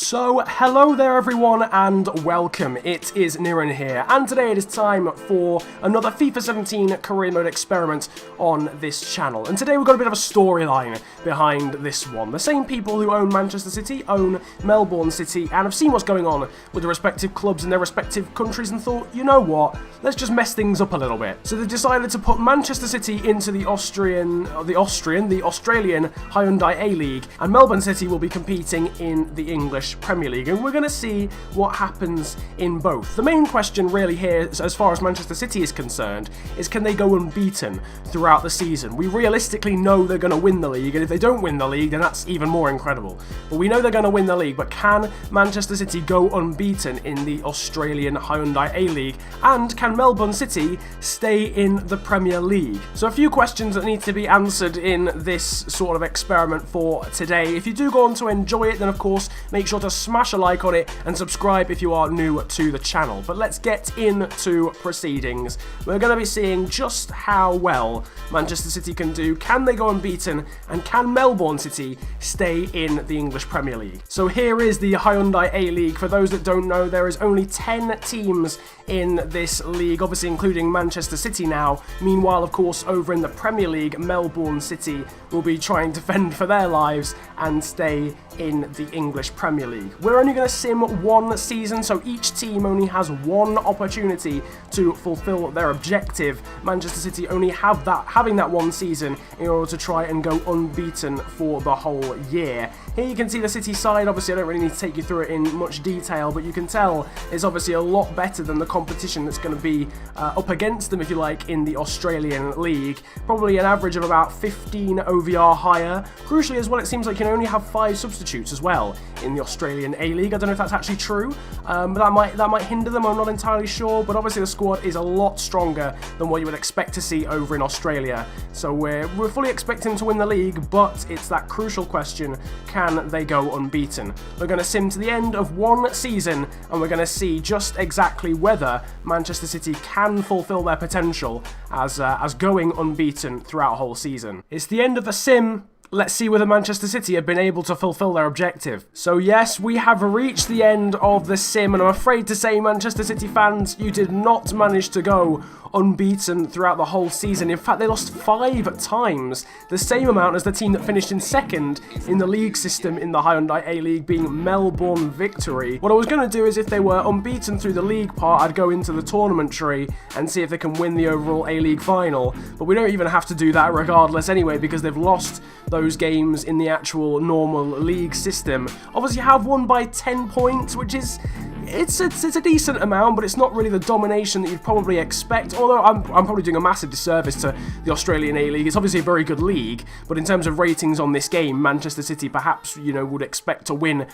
So, hello there everyone and welcome. It is Niran here, and today it is time for another FIFA 17 career mode experiment on this channel. And today we've got a bit of a storyline behind this one. The same people who own Manchester City own Melbourne City and have seen what's going on with the respective clubs in their respective countries and thought, you know what, let's just mess things up a little bit. So they decided to put Manchester City into the Australian Hyundai A-League, and Melbourne City will be competing in the English Premier League, and we're going to see what happens in both. The main question really here, as far as Manchester City is concerned, is can they go unbeaten throughout the season? We realistically know they're going to win the league, and if they don't win the league, then that's even more incredible. But we know they're going to win the league, but can Manchester City go unbeaten in the Australian Hyundai A-League? And can Melbourne City stay in the Premier League? So a few questions that need to be answered in this sort of experiment for today. If you do go on to enjoy it, then of course make sure to smash a like on it and subscribe if you are new to the channel. But let's get into proceedings. We're going to be seeing just how well Manchester City can do. Can they go unbeaten? And can Melbourne City stay in the English Premier League? So here is the Hyundai A-League. For those that don't know, there is only 10 teams in this league, obviously including Manchester City now. Meanwhile, of course, over in the Premier League, Melbourne City will be trying to fend for their lives and stay in the English Premier League. We're only going to sim one season, so each team only has one opportunity to fulfill their objective. Manchester City only having that one season in order to try and go unbeaten for the whole year. Here you can see the City side. Obviously I don't really need to take you through it in much detail, but you can tell it's obviously a lot better than the competition that's going to be up against them, if you like, in the Australian League. Probably an average of about 15 OVR higher. Crucially as well, it seems like you can only have 5 substitutes as well in the Australian A-League. I don't know if that's actually true, but that might hinder them. I'm not entirely sure, but obviously the squad is a lot stronger than what you would expect to see over in Australia. So we're fully expecting them to win the league, but it's that crucial question: can they go unbeaten? We're going to sim to the end of one season, and we're going to see just exactly whether Manchester City can fulfill their potential as going unbeaten throughout a whole season. It's the end of the sim. Let's see whether Manchester City have been able to fulfill their objective. So yes, we have reached the end of the sim, and I'm afraid to say, Manchester City fans, you did not manage to go unbeaten throughout the whole season. In fact, they lost 5 times, the same amount as the team that finished in second in the league system in the Hyundai A-League, being Melbourne Victory. What I was going to do is, if they were unbeaten through the league part, I'd go into the tournament tree and see if they can win the overall A-League final, but we don't even have to do that regardless anyway, because they've lost those games in the actual normal league system. Obviously you have won by 10 points, which is it's a decent amount, but it's not really the domination that you'd probably expect, although I'm probably doing a massive disservice to the Australian A-League. It's obviously a very good league, but in terms of ratings on this game, Manchester City perhaps, you know, would expect to win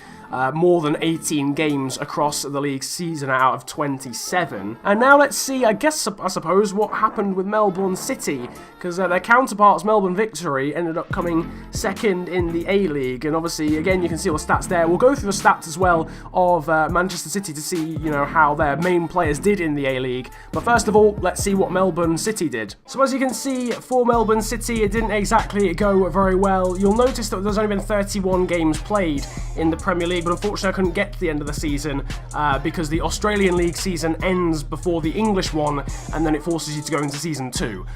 more than 18 games across the league season out of 27. And now let's see, I suppose, what happened with Melbourne City, because their counterparts, Melbourne Victory, ended up coming second in the A-League, and obviously, again, you can see all the stats there. We'll go through the stats as well of Manchester City to see, you know, how their main players did in the A-League. But first of all, let's see what Melbourne City did. So as you can see, for Melbourne City, it didn't exactly go very well. You'll notice that there's only been 31 games played in the Premier League, but unfortunately I couldn't get to the end of the season because the Australian League season ends before the English one, and then it forces you to go into season 2.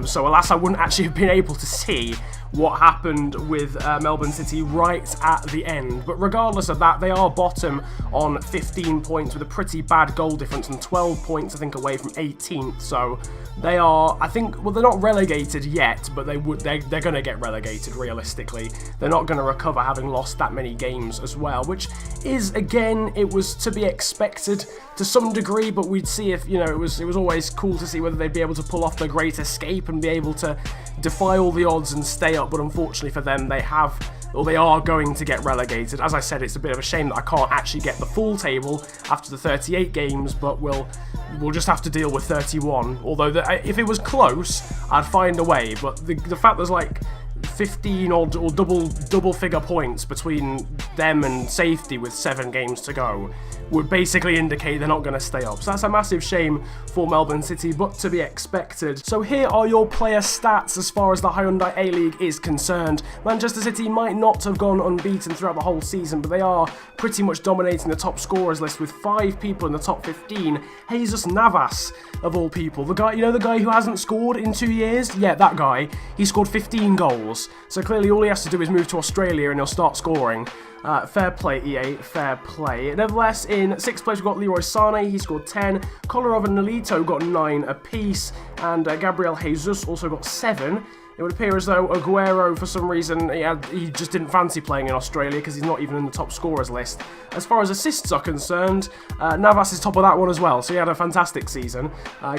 So alas, I wouldn't actually have been able to see what happened with Melbourne City right at the end. But regardless of that, they are bottom on 15 points with a pretty bad goal difference and 12 points, I think, away from 18th. So they are, I think, well, they're not relegated yet, but they're going to get relegated realistically. They're not going to recover having lost that many games as well, which is, again, it was to be expected to some degree, but we'd see if, you know, it was always cool to see whether they'd be able to pull off the great escape and be able to defy all the odds and stay up. But unfortunately for them, they are going to get relegated. As I said, it's a bit of a shame that I can't actually get the full table after the 38 games, but we'll just have to deal with 31. Although if it was close, I'd find a way. But the fact there's like 15 or double figure points between them and safety with 7 games to go would basically indicate they're not going to stay up. So that's a massive shame for Melbourne City, but to be expected. So here are your player stats as far as the Hyundai A-League is concerned. Manchester City might not have gone unbeaten throughout the whole season, but they are pretty much dominating the top scorers list with 5 people in the top 15. Jesus Navas, of all people. The guy, you know, the guy who hasn't scored in 2 years? Yeah, that guy. He scored 15 goals. So clearly all he has to do is move to Australia and he'll start scoring. Fair play, EA, fair play. Nevertheless, in 6th place we've got Leroy Sane, he scored 10. Kolarov and Nolito got 9 apiece, and Gabriel Jesus also got 7. It would appear as though Aguero, for some reason, he just didn't fancy playing in Australia because he's not even in the top scorers list. As far as assists are concerned, Navas is top of that one as well, so he had a fantastic season,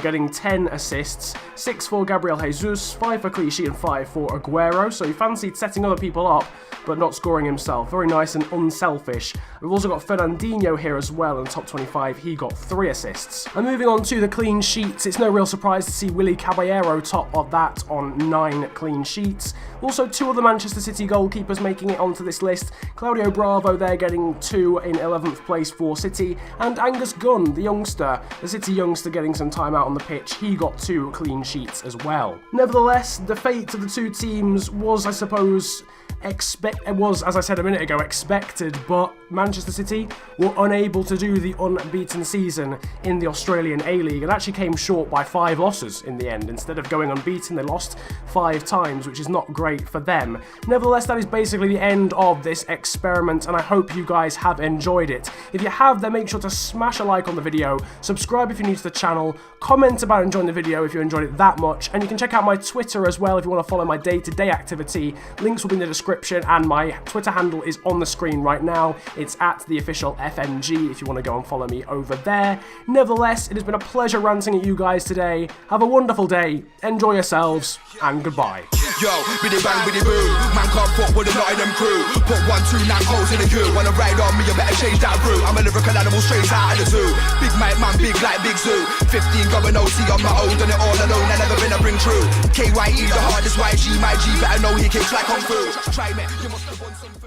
getting 10 assists, 6 for Gabriel Jesus, 5 for Clichy and 5 for Aguero, so he fancied setting other people up, but not scoring himself. Very nice and unselfish. We've also got Fernandinho here as well in the top 25, he got 3 assists. And moving on to the clean sheets, it's no real surprise to see Willy Caballero top of that on 9 clean sheets. Also 2 other Manchester City goalkeepers making it onto this list. Claudio Bravo there getting 2 in 11th place for City, and Angus Gunn, the youngster, the City youngster getting some time out on the pitch, he got 2 clean sheets as well. Nevertheless, the fate of the 2 teams was, I suppose, as I said a minute ago, expected, but Manchester City were unable to do the unbeaten season in the Australian A-League and actually came short by 5 losses in the end. Instead of going unbeaten, they lost 5 times, which is not great for them. Nevertheless, that is basically the end of this experiment, and I hope you guys have enjoyed it. If you have, then make sure to smash a like on the video, subscribe if you're new to the channel, comment about enjoying the video if you enjoyed it that much, and you can check out my Twitter as well if you want to follow my day-to-day activity. Links will be in the description, and my Twitter handle is on the screen right now. It's at the official FNG if you want to go and follow me over there. Nevertheless, it has been a pleasure ranting at you guys today. Have a wonderful day, enjoy yourselves, and goodbye. Yo, biddy bang, biddy boo. Man can't fuck with a Nottingham crew. Put 1, 2, 9 holes in the queue. Wanna ride on me, you better change that route. I'm a lyrical animal straight out of the zoo. Big mic man, big like Big Zoo. 15 going OC on my own, done it all alone. I never been a bring true. KYE, the hardest YG, my G, better know he kicks like Kung Fu. Try me, you must have won some.